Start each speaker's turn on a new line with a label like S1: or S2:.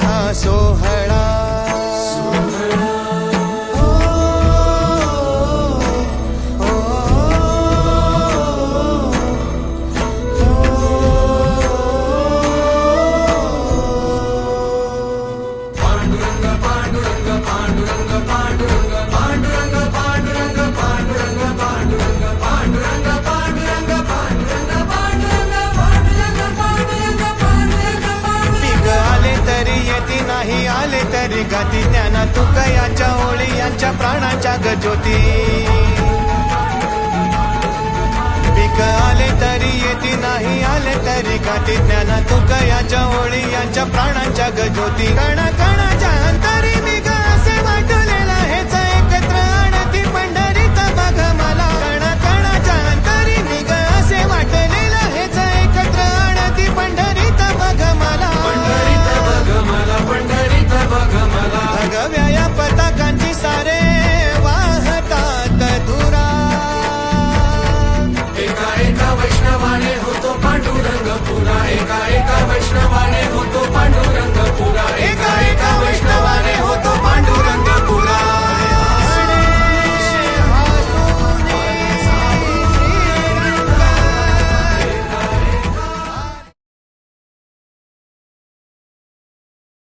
S1: हा सोहळा नाही आले तरी गाती ज्ञाना तुकयाच्या ओळी यांच्या प्राणाच्या गज्योती पीक आले तरी येती नाही आले तरी गाती ज्ञाना तुकयाच्या ओळी यांच्या प्राणांच्या गज्योती कण कणाच्या